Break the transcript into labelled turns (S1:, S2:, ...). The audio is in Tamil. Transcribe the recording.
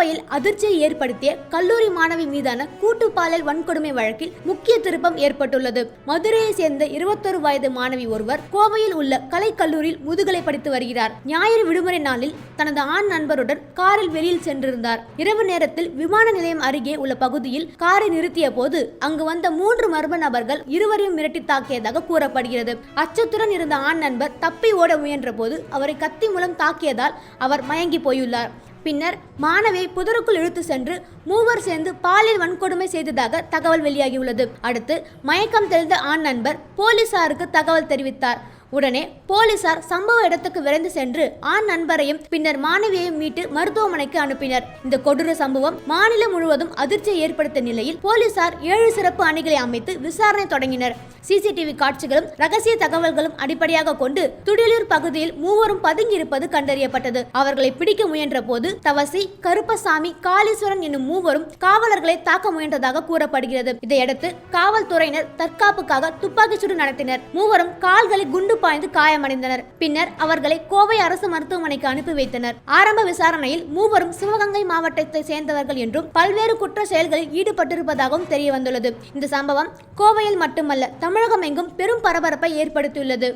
S1: கோவையில் அதிர்ச்சியை ஏற்படுத்திய கல்லூரி மாணவி மீதான கூட்டு பாலியல் வன்கொடுமை வழக்கில் முக்கிய திருப்பம் ஏற்பட்டுள்ளது. மதுரையை சேர்ந்த 21 வயது மாணவி ஒருவர் கோவையில் உள்ள கலைக்கல்லூரியில் முதுகலை படித்து வருகிறார். ஞாயிறு விடுமுறை நாளில் தனது ஆண் நண்பருடன் காரில் வெளியில் சென்றிருந்தார். இரவு நேரத்தில் விமான நிலையம் அருகே உள்ள பகுதியில் காரை நிறுத்திய போது அங்கு வந்த 3 மர்ம நபர்கள் இருவரையும் மிரட்டி தாக்கியதாக கூறப்படுகிறது. அச்சத்துடன் இருந்த ஆண் நண்பர் தப்பி ஓட முயன்ற போது அவரை கத்தி மூலம் தாக்கியதால் அவர் மயங்கி போயுள்ளார். பின்னர் மாணவியை புதருக்குள் இழுத்து சென்று மூவர் சேர்ந்து பாலியல் வன்கொடுமை செய்ததாக தகவல் வெளியாகியுள்ளது. அடுத்து மயக்கம் தெளிந்த ஆண் நண்பர் போலீசாருக்கு தகவல் தெரிவித்தார். உடனே போலீசார் சம்பவ இடத்துக்கு விரைந்து சென்று ஆண் நண்பரையும் பின்னர் மாணவியையும் மீட்டு மருத்துவமனைக்கு அனுப்பினர். இந்த கொடூர சம்பவம் மாநிலம் முழுவதும் அதிர்ச்சியை ஏற்படுத்திய நிலையில் போலீசார் 7 சிறப்பு அணிகளை அமைத்து விசாரணை தொடங்கினர். சிசிடிவி காட்சிகளும் ரகசிய தகவல்களும் அடிப்படையாக கொண்டு துடியலூர் பகுதியில் மூவரும் பதுங்கியிருப்பது கண்டறியப்பட்டது. அவர்களை பிடிக்க முயன்ற போது தவசி, கருப்பசாமி, காளீஸ்வரன் என்னும் மூவரும் காவலர்களை தாக்க முயன்றதாக கூறப்படுகிறது. இதையடுத்து காவல்துறையினர் தற்காப்புக்காக துப்பாக்கிச்சூடு நடத்தினர். மூவரும் கால்களில் குண்டு பாய்ந்து காயமடைந்தனர். பின்னர் அவர்களை கோவை அரசு மருத்துவமனைக்கு அனுப்பி வைத்தனர். ஆரம்ப விசாரணையில் மூவரும் சிவகங்கை மாவட்டத்தை சேர்ந்தவர்கள் என்றும் பல்வேறு குற்ற செயல்களில் ஈடுபட்டிருப்பதாகவும் தெரிய வந்துள்ளது. இந்த சம்பவம் கோவையில் மட்டுமல்ல தமிழகம் எங்கும் பெரும் பரபரப்பை ஏற்படுத்தியுள்ளது.